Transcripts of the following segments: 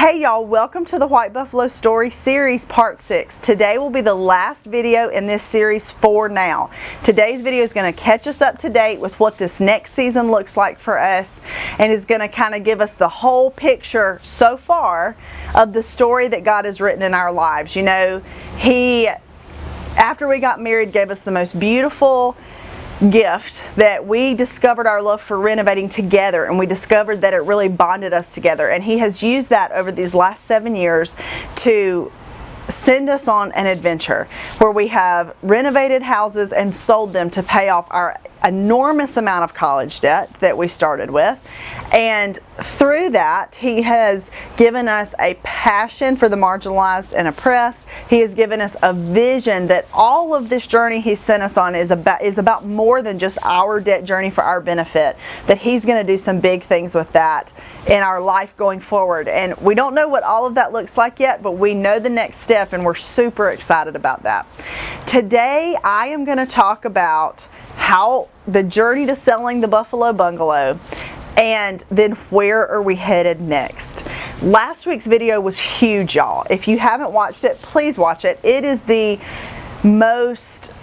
Hey y'all, welcome to the White Buffalo Story Series Part 6. Today will be the last video in this series for now. Today's video is going to catch us up to date with what this next season looks like for us, and is going to kind of give us the whole picture so far of the story that God has written in our lives. You know, He, after we got married, gave us the most beautiful gift that we discovered our love for renovating together, and we discovered that it really bonded us together, and He has used that over these last 7 years to send us on an adventure where we have renovated houses and sold them to pay off our enormous amount of college debt that we started with. And through that, He has given us a passion for the marginalized and oppressed. He has given us a vision that all of this journey He sent us on is about more than just our debt journey for our benefit, that He's going to do some big things with that in our life going forward. And we don't know what all of that looks like yet, but we know the next step, and we're super excited about that. Today, I am going to talk about how the journey to selling the Buffalo Bungalow, and then where are we headed next. Last week's video was huge, y'all. If you haven't watched it, please watch it. It is the most,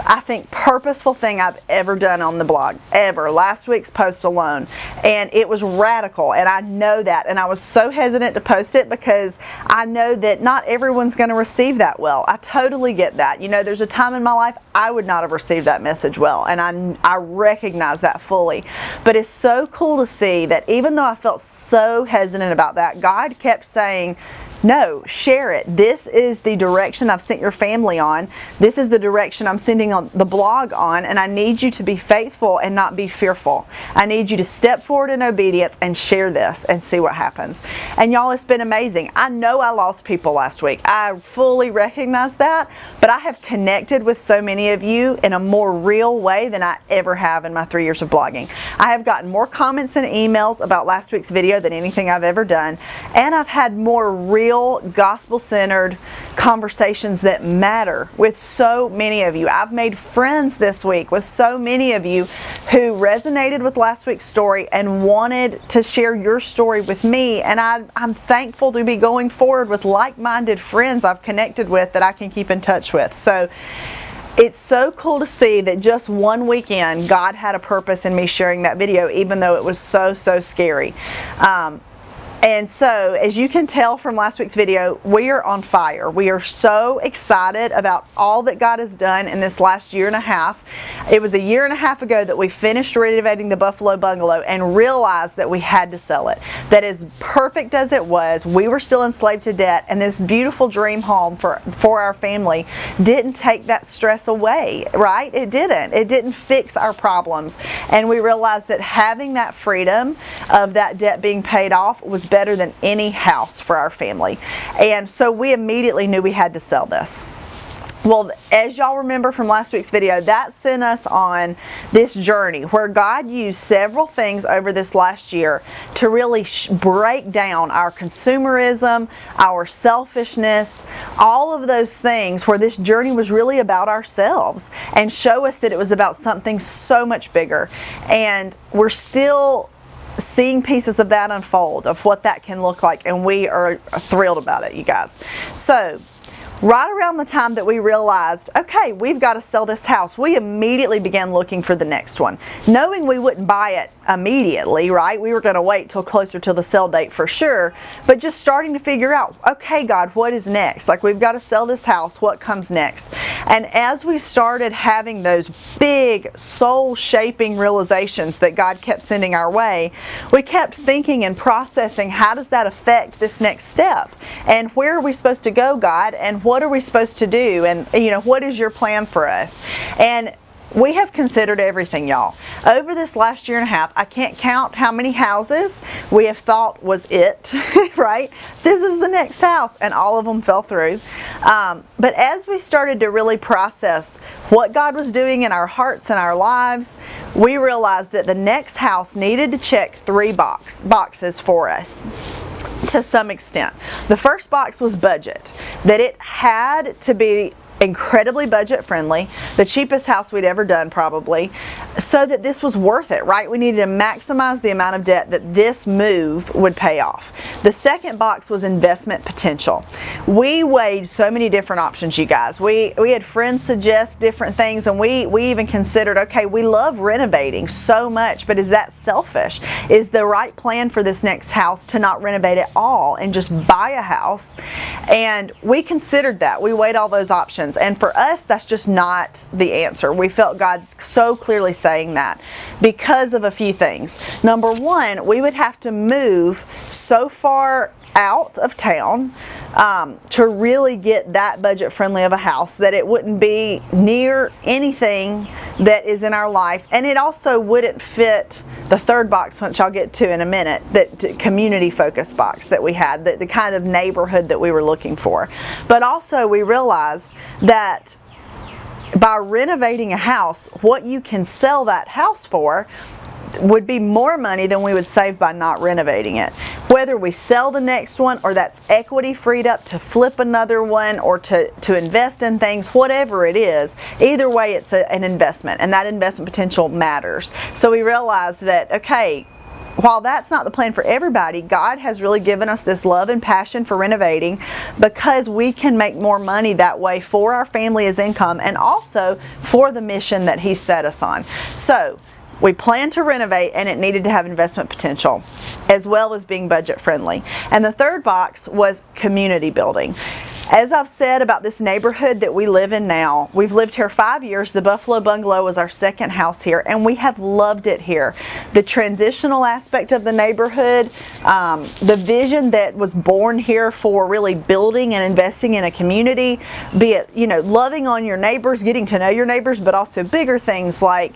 I think, purposeful thing I've ever done on the blog, ever. Last week's post alone. And it was radical, and I know that. And I was so hesitant to post it because I know that not everyone's going to receive that well. I totally get that. You know, there's a time in my life I would not have received that message well, and I recognize that fully. But it's so cool to see that even though I felt so hesitant about that, God kept saying, no, share it. This is the direction I've sent your family on. This is the direction I'm sending on the blog on, and I need you to be faithful and not be fearful. I need you to step forward in obedience and share this and see what happens. And y'all, it's been amazing. I know I lost people last week. I fully recognize that, but I have connected with so many of you in a more real way than I ever have in my 3 years of blogging. I have gotten more comments and emails about last week's video than anything I've ever done, and I've had more real gospel-centered conversations that matter with so many of you. I've made friends this week with so many of you who resonated with last week's story and wanted to share your story with me, and I'm thankful to be going forward with like-minded friends I've connected with that I can keep in touch with. So it's so cool to see that just one weekend God had a purpose in me sharing that video, even though it was so scary. And so, as you can tell from last week's video, we are on fire. We are so excited about all that God has done in this last year and a half. It was a year and a half ago that we finished renovating the Buffalo Bungalow and realized that we had to sell it. That as perfect as it was, we were still enslaved to debt, and this beautiful dream home for our family didn't take that stress away, right? It didn't. It didn't fix our problems. And we realized that having that freedom of that debt being paid off was better than any house for our family. And so we immediately knew we had to sell this. Well, as y'all remember from last week's video, that sent us on this journey where God used several things over this last year to really break down our consumerism, our selfishness, all of those things, where this journey was really about ourselves, and show us that it was about something so much bigger. And we're still seeing pieces of that unfold, of what that can look like, and we are thrilled about it, you guys. So right around the time that we realized, okay, we've got to sell this house, we immediately began looking for the next one, knowing we wouldn't buy it immediately, right? We were going to wait till closer to the sell date for sure, but just starting to figure out, okay, God, what is next? Like, we've got to sell this house, what comes next? And as we started having those big soul-shaping realizations that God kept sending our way, we kept thinking and processing, how does that affect this next step? And where are we supposed to go, God? And what are we supposed to do? And, you know, what is your plan for us? And we have considered everything, y'all. Over this last year and a half, I can't count how many houses we have thought was it, right? This is the next house, and all of them fell through. But as we started to really process what God was doing in our hearts and our lives, we realized that the next house needed to check 3 boxes for us. To some extent. The first box was budget, that it had to be incredibly budget friendly, the cheapest house we'd ever done probably, so that this was worth it, right? We needed to maximize the amount of debt that this move would pay off. The second box was investment potential. We weighed so many different options, you guys. We had friends suggest different things, and we even considered, okay, we love renovating so much, but is that selfish? Is the right plan for this next house to not renovate at all and just buy a house? And we considered that. We weighed all those options. And for us, that's just not the answer. We felt God so clearly saying that because of a few things. Number one, we would have to move so far out of town to really get that budget friendly of a house that it wouldn't be near anything that is in our life, and it also wouldn't fit the third box, which I'll get to in a minute, that community focus box that we had, the kind of neighborhood that we were looking for. But also we realized that by renovating a house, what you can sell that house for would be more money than we would save by not renovating it. Whether we sell the next one, or that's equity freed up to flip another one, or to invest in things, whatever it is, either way it's an investment, and that investment potential matters. So we realized that, okay, while that's not the plan for everybody, God has really given us this love and passion for renovating because we can make more money that way for our family as income, and also for the mission that He set us on. So we planned to renovate, and it needed to have investment potential as well as being budget friendly. And the third box was community building. As I've said about this neighborhood that we live in now, we've lived here 5 years. The Buffalo Bungalow was our second house here, and we have loved it here. The transitional aspect of the neighborhood, the vision that was born here for really building and investing in a community, be it, loving on your neighbors, getting to know your neighbors, but also bigger things like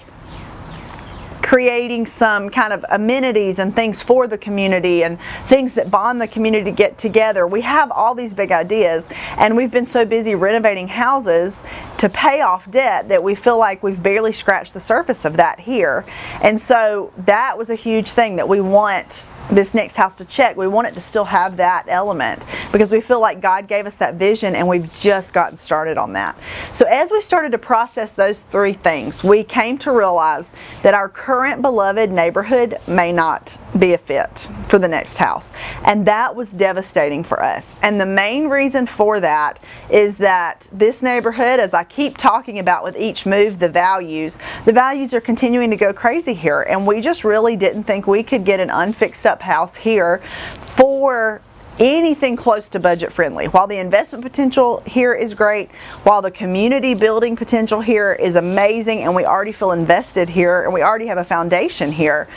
creating some kind of amenities and things for the community and things that bond the community to get together. We have all these big ideas, and we've been so busy renovating houses to pay off debt that we feel like we've barely scratched the surface of that here. And so that was a huge thing that we want this next house to check. We want it to still have that element because we feel like God gave us that vision, and we've just gotten started on that. So as we started to process those three things, we came to realize that our current beloved neighborhood may not be a fit for the next house, and that was devastating for us. And the main reason for that is that this neighborhood, as I keep talking about with each move, the values are continuing to go crazy here, and we just really didn't think we could get an unfixed up house here for anything close to budget friendly. While the investment potential here is great, while the community building potential here is amazing, and we already feel invested here and we already have a foundation here,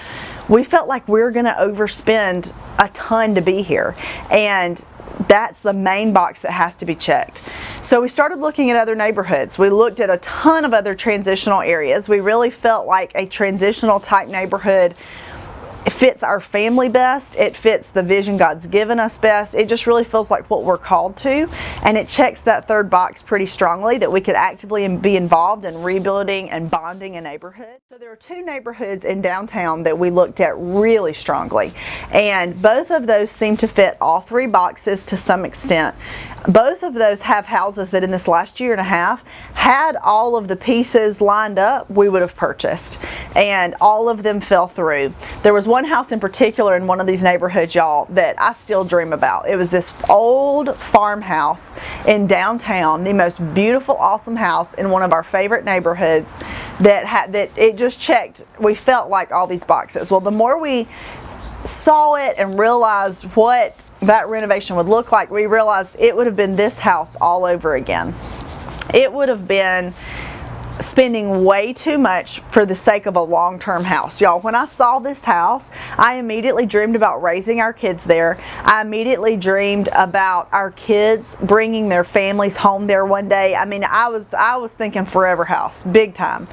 we felt like we're going to overspend a ton to be here, and that's the main box that has to be checked. So we started looking at other neighborhoods. We looked at a ton of other transitional areas. We really felt like a transitional type neighborhood, it fits our family best. It fits the vision God's given us best. It just really feels like what we're called to, and it checks that third box pretty strongly, that we could actively be involved in rebuilding and bonding a neighborhood. So there are two neighborhoods in downtown that we looked at really strongly, and both of those seem to fit all three boxes to some extent. Both of those have houses that in this last year and a half, had all of the pieces lined up, we would have purchased, and all of them fell through. There was one house in particular in one of these neighborhoods, y'all, that I still dream about. It was this old farmhouse in downtown, the most beautiful, awesome house in one of our favorite neighborhoods that it just checked. We felt like all these boxes. Well, the more we saw it and realized what that renovation would look like, we realized it would have been this house all over again. It would have been spending way too much for the sake of a long-term house. Y'all, when I saw this house, I immediately dreamed about raising our kids there. I immediately dreamed about our kids bringing their families home there one day. I mean, I was thinking forever house, big time.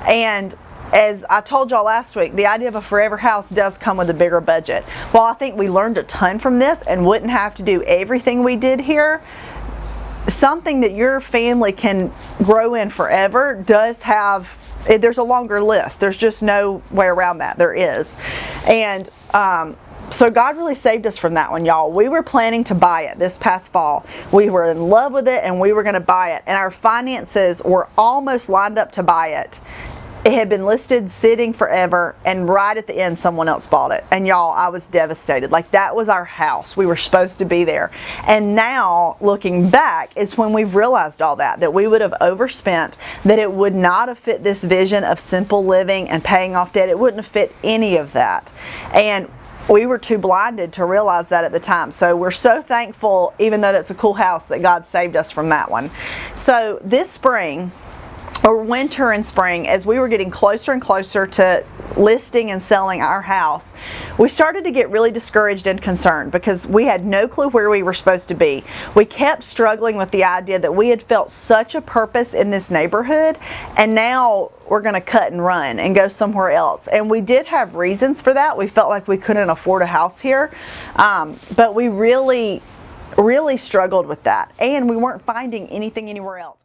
And as I told y'all last week, the idea of a forever house does come with a bigger budget. While I think we learned a ton from this and wouldn't have to do everything we did here, something that your family can grow in forever does have, there's a longer list. There's just no way around that. There is. And So God really saved us from that one, y'all. We were planning to buy it this past fall. We were in love with it and we were going to buy it. And our finances were almost lined up to buy it. It had been listed sitting forever, and right at the end someone else bought it. And y'all, I was devastated. Like, that was our house. We were supposed to be there. And now, looking back, is when we've realized all that we would have overspent, that it would not have fit this vision of simple living and paying off debt. It wouldn't have fit any of that. And we were too blinded to realize that at the time. So we're so thankful, even though that's a cool house, that God saved us from that one. So this spring, or winter and spring, as we were getting closer and closer to listing and selling our house, we started to get really discouraged and concerned because we had no clue where we were supposed to be. We kept struggling with the idea that we had felt such a purpose in this neighborhood, and now we're going to cut and run and go somewhere else. And we did have reasons for that. We felt like we couldn't afford a house here, but we really struggled with that, and we weren't finding anything anywhere else.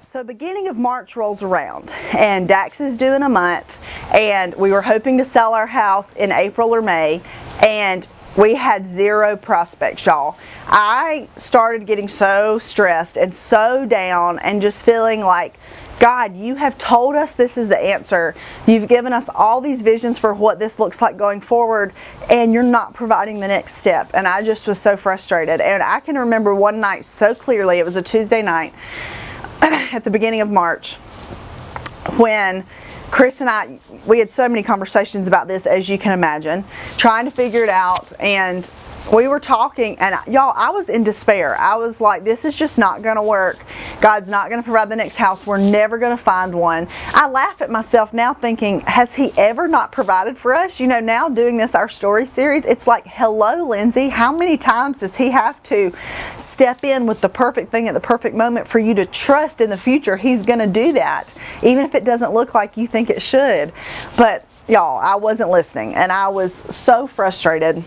So beginning of March rolls around, and Dax is due in a month, and we were hoping to sell our house in April or May, and we had zero prospects, y'all. I started getting so stressed and so down and just feeling like, God, you have told us this is the answer. You've given us all these visions for what this looks like going forward, and you're not providing the next step. And I just was so frustrated. And I can remember one night so clearly. It was a Tuesday night at the beginning of March, when Chris and I, we had so many conversations about this, as you can imagine, trying to figure it out. And we were talking, and y'all, I was in despair. I was like, this is just not going to work. God's not going to provide the next house. We're never going to find one. I laugh at myself now thinking, has he ever not provided for us? You know, now doing this, our story series, it's like, hello, Lindsay, how many times does he have to step in with the perfect thing at the perfect moment for you to trust in the future he's going to do that, even if it doesn't look like you think it should? But y'all, I wasn't listening, and I was so frustrated.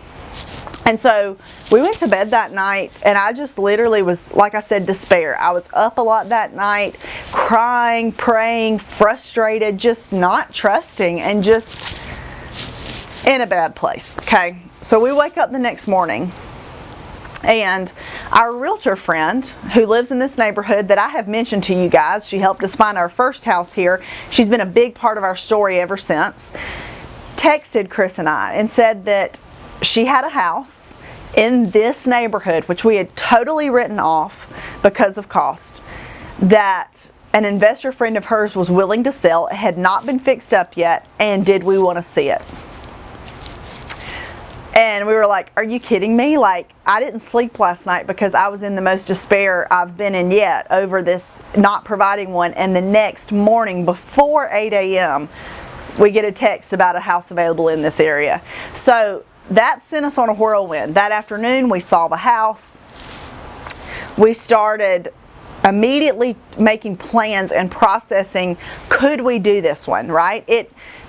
And so we went to bed that night, and I just literally was, like I said, despair. I was up a lot that night, crying, praying, frustrated, just not trusting, and just in a bad place, okay? So we wake up the next morning, and our realtor friend who lives in this neighborhood that I have mentioned to you guys, she helped us find our first house here. She's been a big part of our story ever since. Texted Chris and I and said that she had a house in this neighborhood, which we had totally written off because of cost, that an investor friend of hers was willing to sell. It had not been fixed up yet, and did we want to see it? And we were like, are you kidding me? Like, I didn't sleep last night because I was in the most despair I've been in yet over this not providing one. And the next morning, before 8 a.m., we get a text about a house available in this area. So that sent us on a whirlwind. That afternoon, we saw the house. We started immediately making plans and processing, could we do this one, right?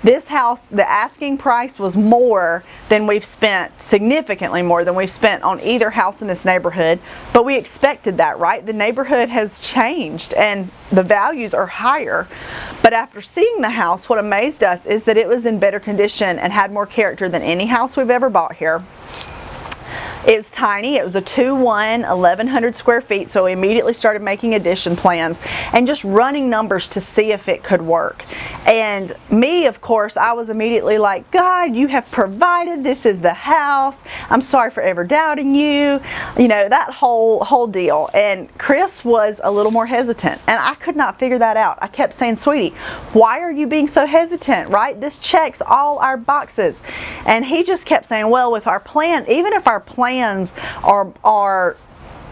This house, the asking price was more than we've spent, significantly more than we've spent on either house in this neighborhood, but we expected that, right? The neighborhood has changed and the values are higher. But after seeing the house, what amazed us is that it was in better condition and had more character than any house we've ever bought here. It was tiny. It was a 2-1, 1,100 square feet, so we immediately started making addition plans and just running numbers to see if it could work. And me, of course, I was immediately like, God, you have provided. This is the house. I'm sorry for ever doubting you. You know, that whole deal. And Chris was a little more hesitant, and I could not figure that out. I kept saying, sweetie, why are you being so hesitant, right? This checks all our boxes. And he just kept saying, well, with our plan, even if our plans are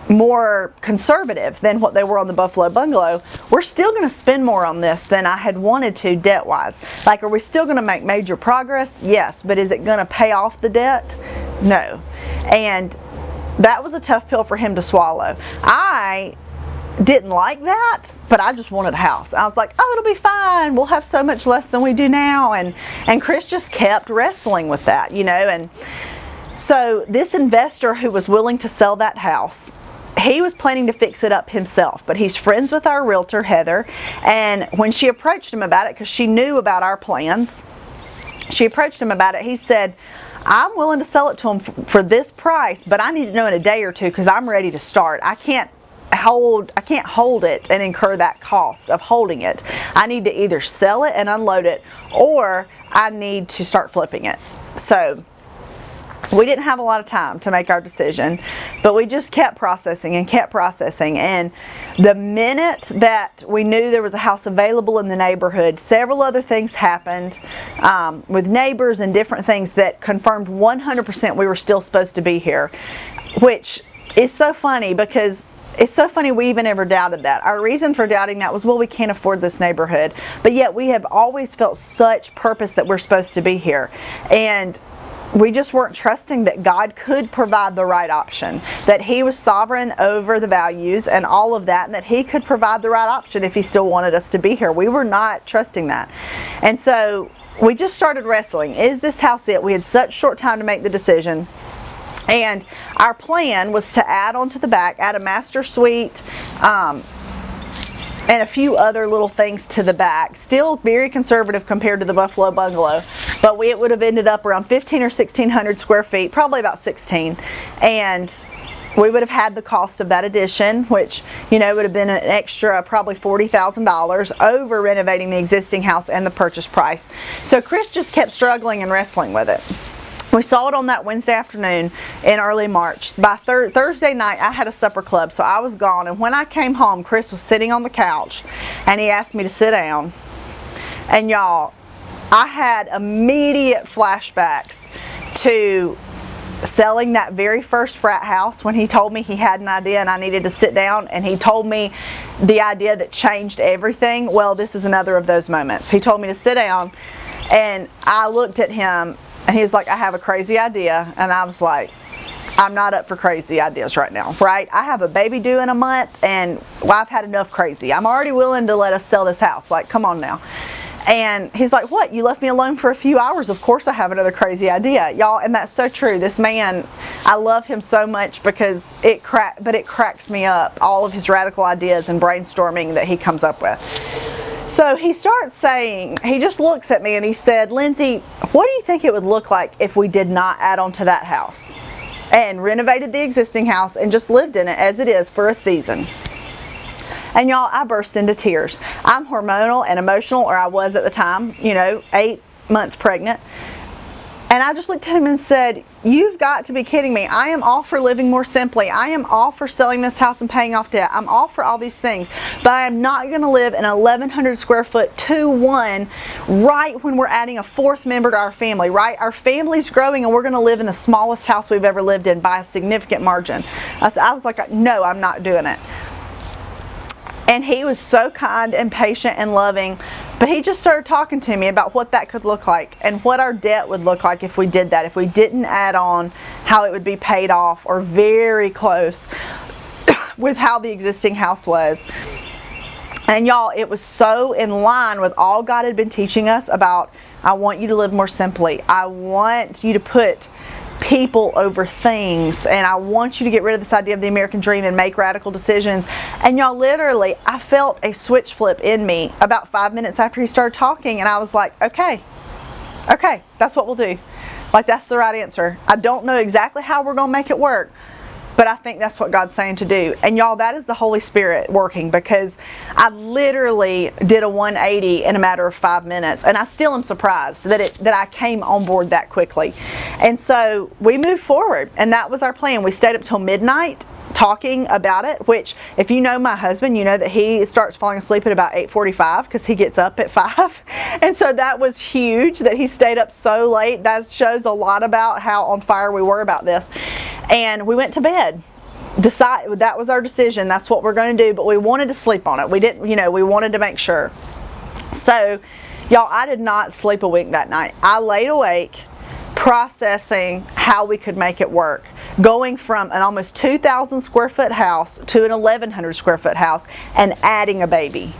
more conservative than what they were on the Buffalo Bungalow, we're still going to spend more on this than I had wanted to debt-wise. Like, are we still going to make major progress? Yes, but is it going to pay off the debt? No. And that was a tough pill for him to swallow. I didn't like that, but I just wanted a house. I was like, oh, it'll be fine. We'll have so much less than we do now. And Chris just kept wrestling with that, you know. And so this investor who was willing to sell that house, he was planning to fix it up himself, but he's friends with our realtor, Heather, and when she approached him about it, because she knew about our plans, she approached him about it, he said, I'm willing to sell it to him for this price, but I need to know in a day or two because I'm ready to start. I can't hold it and incur that cost of holding it. I need to either sell it and unload it, or I need to start flipping it. So we didn't have a lot of time to make our decision, but we just kept processing and kept processing. And the minute that we knew there was a house available in the neighborhood, several other things happened with neighbors and different things that confirmed 100% we were still supposed to be here, which is so funny because it's so funny we even ever doubted that. Our reason for doubting that was, well, we can't afford this neighborhood. But yet we have always felt such purpose that we're supposed to be here. And we just weren't trusting that God could provide the right option, that He was sovereign over the values and all of that, and that He could provide the right option if He still wanted us to be here. We were not trusting that. And so we just started wrestling. Is this house it? We had such short time to make the decision. And our plan was to add on to the back, add a master suite, and a few other little things to the back. Still very conservative compared to the Buffalo Bungalow, but it would have ended up around 1,500 or 1,600 square feet, probably about 16. And we would have had the cost of that addition, which, would have been an extra probably $40,000 over renovating the existing house and the purchase price. So Chris just kept struggling and wrestling with it. We saw it on that Wednesday afternoon in early March. By Thursday night, I had a supper club, so I was gone. And when I came home, Chris was sitting on the couch, and he asked me to sit down. And y'all, I had immediate flashbacks to selling that very first frat house when he told me he had an idea and I needed to sit down, and he told me the idea that changed everything. Well, this is another of those moments. He told me to sit down, and I looked at him, and he was like, I have a crazy idea. And I was like, I'm not up for crazy ideas right now, right? I have a baby due in a month, and I've had enough crazy. I'm already willing to let us sell this house. Like, come on now. And he's like, what? You left me alone for a few hours. Of course I have another crazy idea. Y'all, and that's so true. This man, I love him so much because it cracks me up, all of his radical ideas and brainstorming that he comes up with. So he starts saying, he just looks at me and he said, Lindsay, what do you think it would look like if we did not add on to that house and renovated the existing house and just lived in it as it is for a season? And y'all, I burst into tears. I'm hormonal and emotional, or I was at the time, 8 months pregnant. And I just looked at him and said, you've got to be kidding me. I am all for living more simply. I am all for selling this house and paying off debt. I'm all for all these things. But I am not going to live in a 1,100 square foot 2-1 right when we're adding a fourth member to our family, right? Our family's growing and we're going to live in the smallest house we've ever lived in by a significant margin. I was like, no, I'm not doing it. And he was so kind and patient and loving, but he just started talking to me about what that could look like and what our debt would look like if we did that, if we didn't add on, how it would be paid off or very close with how the existing house was. And y'all, it was so in line with all God had been teaching us about, I want you to live more simply. I want you to put people over things, and I want you to get rid of this idea of the American dream and make radical decisions. And y'all, literally, I felt a switch flip in me about 5 minutes after he started talking, and I was like, okay, that's what we'll do. Like, that's the right answer. I don't know exactly how we're gonna make it work, but I think that's what God's saying to do. And y'all, that is the Holy Spirit working, because I literally did a 180 in a matter of 5 minutes, and I still am surprised that I came on board that quickly. And so we moved forward, and that was our plan. We stayed up till midnight talking about it, which, if you know my husband, you know that he starts falling asleep at about 8:45 because he gets up at 5. And so that was huge that he stayed up so late. That shows a lot about how on fire we were about this. And we went to bed. That was our decision. That's what we're going to do, but we wanted to sleep on it. We didn't, we wanted to make sure. So, y'all, I did not sleep a wink that night. I laid awake processing how we could make it work, going from an almost 2,000 square foot house to an 1,100 square foot house and adding a baby.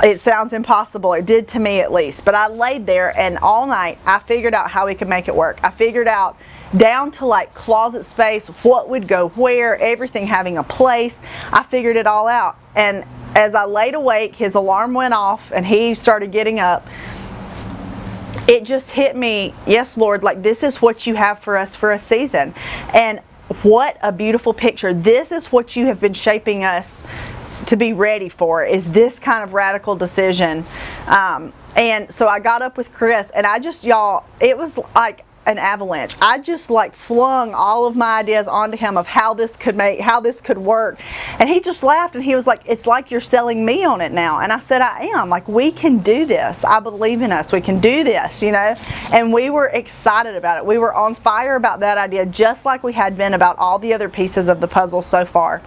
It sounds impossible. It did to me, at least. But I laid there, and all night I figured out how we could make it work. I figured out down to like closet space, what would go where, everything having a place. I figured it all out. And as I laid awake, his alarm went off and he started getting up. it just hit me, yes, Lord, like this is what you have for us for a season. And what a beautiful picture. This is what you have been shaping us to be ready for, is this kind of radical decision. And so I got up with Chris, and I just, y'all, it was like an avalanche. I just like flung all of my ideas onto him of how this could work. And he just laughed, and he was like, it's like you're selling me on it now. And I said, I am. Like, we can do this. I believe in us. We can do this, you know. And we were excited about it. We were on fire about that idea, just like we had been about all the other pieces of the puzzle so far.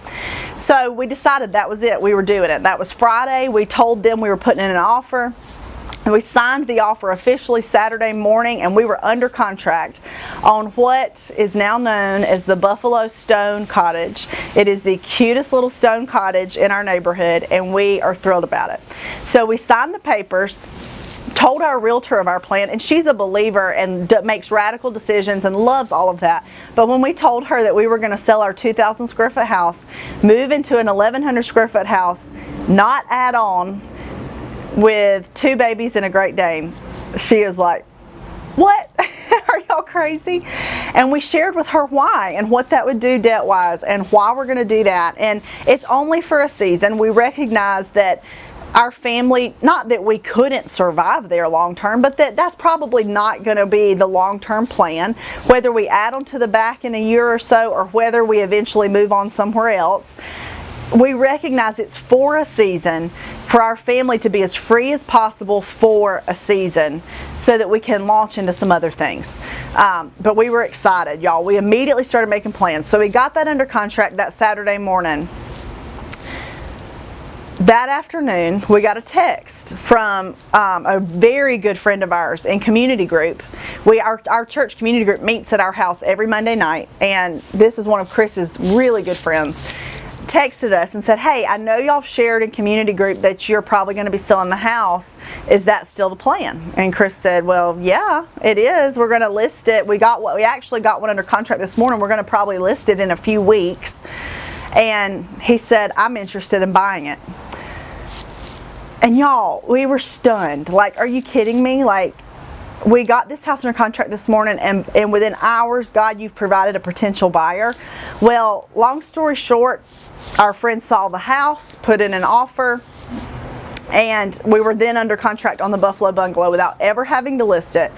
So we decided that was it. We were doing it. That was Friday. We told them we were putting in an offer. And we signed the offer officially Saturday morning, and we were under contract on what is now known as the Buffalo Stone Cottage. It is the cutest little stone cottage in our neighborhood, and we are thrilled about it. So we signed the papers, told our realtor of our plan, and she's a believer and makes radical decisions and loves all of that. But when we told her that we were going to sell our 2,000 square foot house, move into an 1,100 square foot house, not add on, with 2 babies and a Great Dane, she is like, what? Are y'all crazy? And we shared with her why and what that would do debt wise and why we're going to do that. And it's only for a season. We recognize that our family, not that we couldn't survive there long term, but that's probably not going to be the long term plan, whether we add on to the back in a year or so, or whether we eventually move on somewhere else. We recognize it's for a season, for our family to be as free as possible for a season, so that we can launch into some other things. But we were excited, y'all. We immediately started making plans. So we got that under contract that Saturday morning. That afternoon, we got a text from a very good friend of ours in community group. Our church community group meets at our house every Monday night, and this is one of Chris's really good friends. Texted us and said, hey, I know y'all shared in community group that you're probably going to be selling the house. Is that still the plan? And Chris said, well, yeah, it is. We're going to list it. We actually got one under contract this morning. We're going to probably list it in a few weeks. And he said, I'm interested in buying it. And y'all, we were stunned. Like, are you kidding me? Like, we got this house under contract this morning, and within hours, God, you've provided a potential buyer. Well, long story short, our friend saw the house, put in an offer, and we were then under contract on the Buffalo Bungalow without ever having to list it.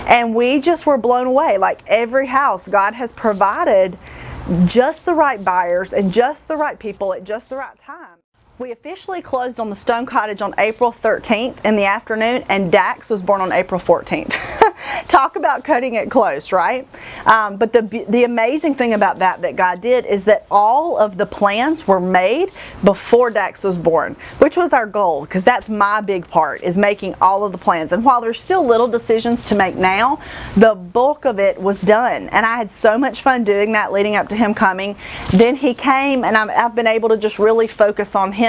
And we just were blown away. Like, every house, God has provided just the right buyers and just the right people at just the right time. We officially closed on the Stone Cottage on April 13th in the afternoon, and Dax was born on April 14th. Talk about cutting it close, right? But the amazing thing about that God did is that all of the plans were made before Dax was born, which was our goal, because that's my big part, is making all of the plans. And while there's still little decisions to make now, the bulk of it was done. And I had so much fun doing that leading up to him coming. Then he came, and I've been able to just really focus on him.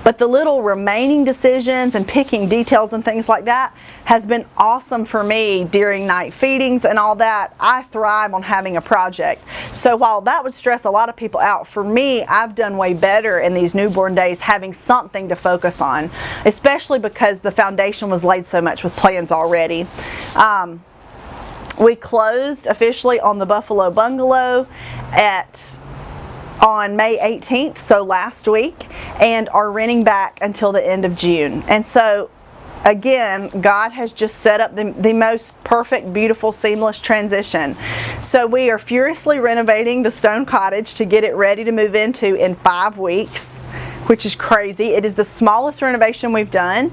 But the little remaining decisions and picking details and things like that has been awesome for me during night feedings and all that. I thrive on having a project. So while that would stress a lot of people out, for me, I've done way better in these newborn days having something to focus on, especially because the foundation was laid so much with plans already. We closed officially on the Buffalo Bungalow on May 18th, so last week, and are renting back until the end of June. And so again, God has just set up the most perfect, beautiful, seamless transition. So we are furiously renovating the Stone Cottage to get it ready to move into in 5 weeks, which is crazy. It is the smallest renovation we've done.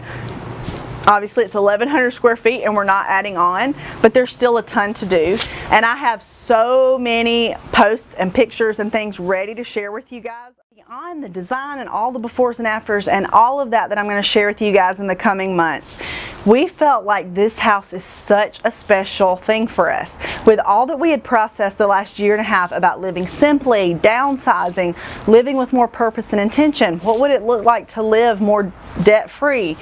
Obviously, it's 1,100 square feet, and we're not adding on, but there's still a ton to do. And I have so many posts and pictures and things ready to share with you guys on the design and all the befores and afters and all of that I'm going to share with you guys in the coming months. We felt like this house is such a special thing for us. With all that we had processed the last year and a half about living simply, downsizing, living with more purpose and intention, what would it look like to live more debt-free?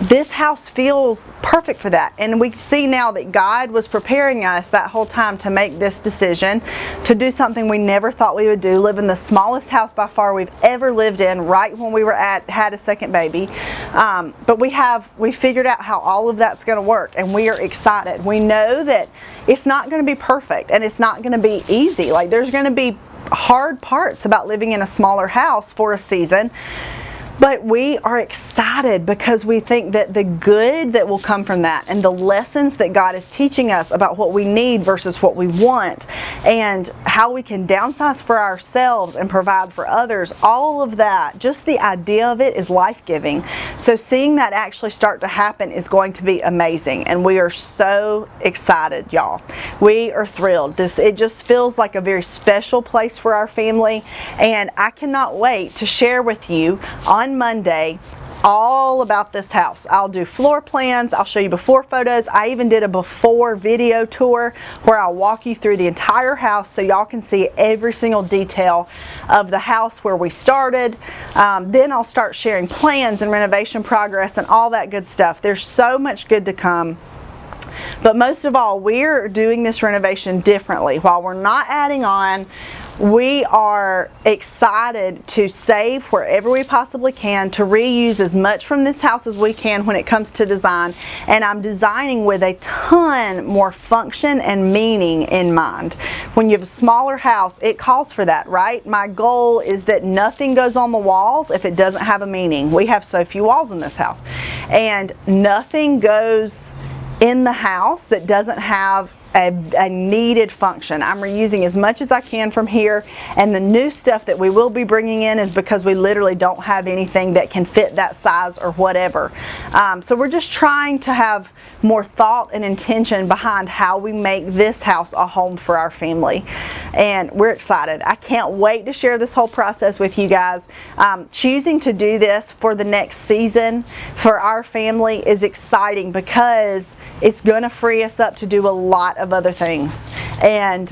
This house feels perfect for that, and we see now that God was preparing us that whole time to make this decision, to do something we never thought we would do, live in the smallest house by far we've ever lived in, right when we had a second baby. But we figured out how how all of that's going to work, and we are excited. We know that it's not going to be perfect and it's not going to be easy. Like, there's going to be hard parts about living in a smaller house for a season. But we are excited because we think that the good that will come from that and the lessons that God is teaching us about what we need versus what we want and how we can downsize for ourselves and provide for others, all of that, just the idea of it is life-giving. So seeing that actually start to happen is going to be amazing, and we are so excited, y'all. We are thrilled. It just feels like a very special place for our family, and I cannot wait to share with you on Monday all about this house. I'll do floor plans, I'll show you before photos. I even did a before video tour where I'll walk you through the entire house so y'all can see every single detail of the house where we started. Then I'll start sharing plans and renovation progress and all that good stuff. There's so much good to come. But most of all, we're doing this renovation differently. While we're not adding on, we are excited to save wherever we possibly can, to reuse as much from this house as we can when it comes to design. And I'm designing with a ton more function and meaning in mind. When you have a smaller house, it calls for that, right? My goal is that nothing goes on the walls if it doesn't have a meaning. We have so few walls in this house. And nothing goes in the house that doesn't have a needed function. I'm reusing as much as I can from here, and the new stuff that we will be bringing in is because we literally don't have anything that can fit that size or whatever. So we're just trying to have more thought and intention behind how we make this house a home for our family, and we're excited. I can't wait to share this whole process with you guys. Choosing to do this for the next season for our family is exciting because it's going to free us up to do a lot of other things. And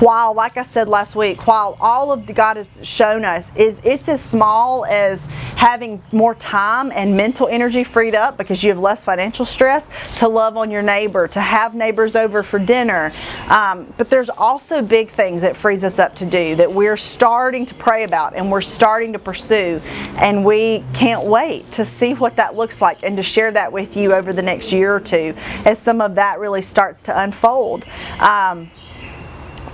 while, like I said last week, while all of God has shown us is it's as small as having more time and mental energy freed up because you have less financial stress to love on your neighbor, to have neighbors over for dinner. But there's also big things that frees us up to do that we're starting to pray about and we're starting to pursue. And we can't wait to see what that looks like and to share that with you over the next year or two as some of that really starts to unfold.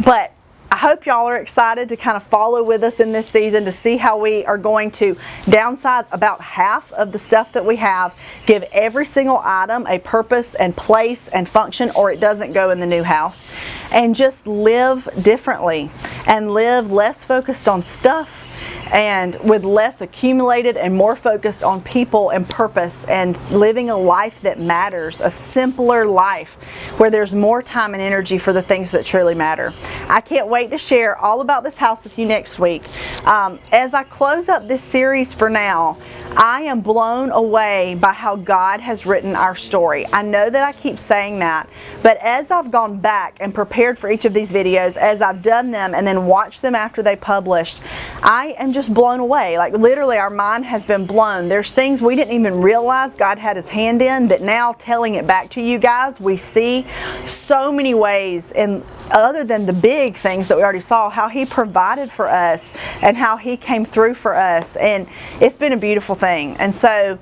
But I hope y'all are excited to kind of follow with us in this season to see how we are going to downsize about half of the stuff that we have, give every single item a purpose and place and function, or it doesn't go in the new house, and just live differently and live less focused on stuff and with less accumulated and more focused on people and purpose and living a life that matters, a simpler life where there's more time and energy for the things that truly matter. I can't wait to share all about this house with you next week. As I close up this series for now, I am blown away by how God has written our story. I know that I keep saying that, but as I've gone back and prepared for each of these videos, as I've done them and then watched them after they published, I am just blown away. Like, literally our mind has been blown. There's things we didn't even realize God had his hand in that now, telling it back to you guys, we see so many ways, and other than the big things that we already saw, how he provided for us and how he came through for us, and it's been a beautiful thing. And so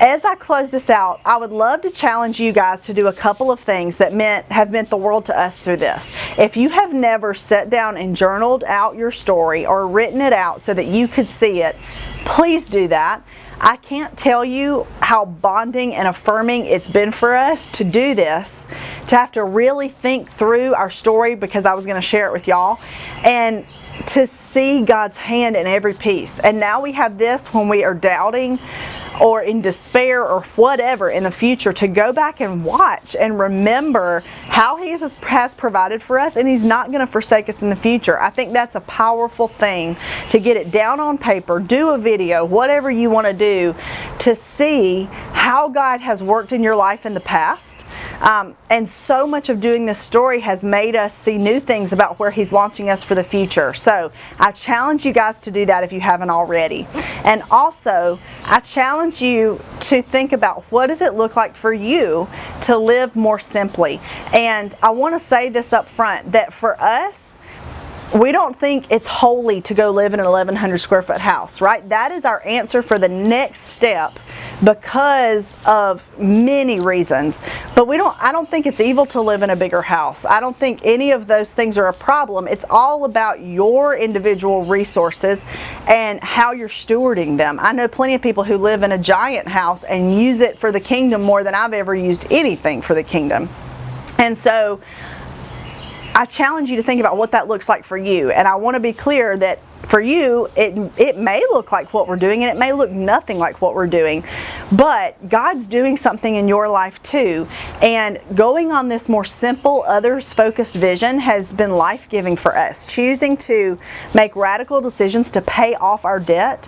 as I close this out, I would love to challenge you guys to do a couple of things that have meant the world to us through this. If you have never sat down and journaled out your story or written it out so that you could see it, please do that. I can't tell you how bonding and affirming it's been for us to do this, to have to really think through our story because I was going to share it with y'all, and to see God's hand in every piece. And now we have this when we are doubting or in despair or whatever in the future, to go back and watch and remember how he has provided for us, and he's not going to forsake us in the future. I think that's a powerful thing, to get it down on paper, do a video, whatever you want to do, to see how God has worked in your life in the past. And so much of doing this story has made us see new things about where he's launching us for the future. So I challenge you guys to do that if you haven't already. And also, I challenge you to think about, what does it look like for you to live more simply? And I want to say this up front, that for us, we don't think it's holy to go live in an 1,100 square foot house, right? That is our answer for the next step because of many reasons. But I don't think it's evil to live in a bigger house. I don't think any of those things are a problem. It's all about your individual resources and how you're stewarding them. I know plenty of people who live in a giant house and use it for the kingdom more than I've ever used anything for the kingdom. And so I challenge you to think about what that looks like for you. And I want to be clear that for you, it may look like what we're doing, and it may look nothing like what we're doing. But God's doing something in your life too. And going on this more simple, others-focused vision has been life-giving for us. Choosing to make radical decisions to pay off our debt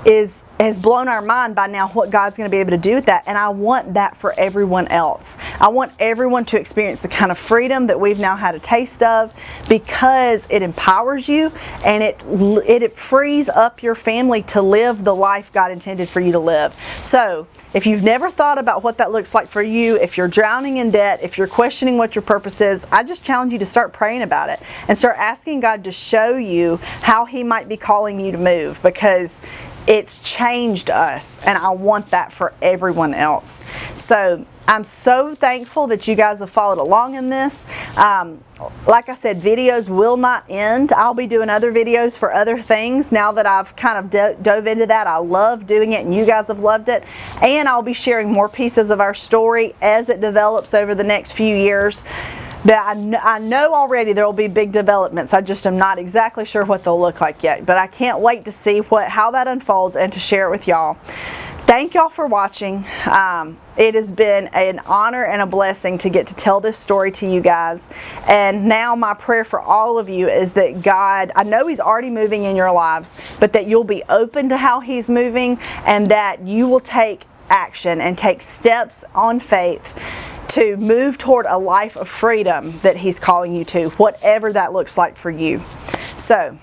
has blown our mind by now what God's going to be able to do with that, and I want that for everyone else. I want everyone to experience the kind of freedom that we've now had a taste of, because it empowers you and it frees up your family to live the life God intended for you to live. So if you've never thought about what that looks like for you, if you're drowning in debt, if you're questioning what your purpose is, I just challenge you to start praying about it and start asking God to show you how He might be calling you to move, because it's changed us, and I want that for everyone else. So I'm so thankful that you guys have followed along in this. Like I said, videos will not end. I'll be doing other videos for other things now that I've kind of dove into that. I love doing it, and you guys have loved it. And I'll be sharing more pieces of our story as it develops over the next few years. That I know already there will be big developments. I just am not exactly sure what they'll look like yet. But I can't wait to see how that unfolds and to share it with y'all. Thank y'all for watching. It has been an honor and a blessing to get to tell this story to you guys. And now my prayer for all of you is that God, I know He's already moving in your lives, but that you'll be open to how He's moving, and that you will take action and take steps on faith to move toward a life of freedom that He's calling you to, whatever that looks like for you. So,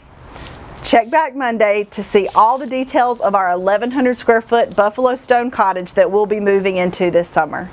check back Monday to see all the details of our 1,100 square foot Buffalo Stone cottage that we'll be moving into this summer.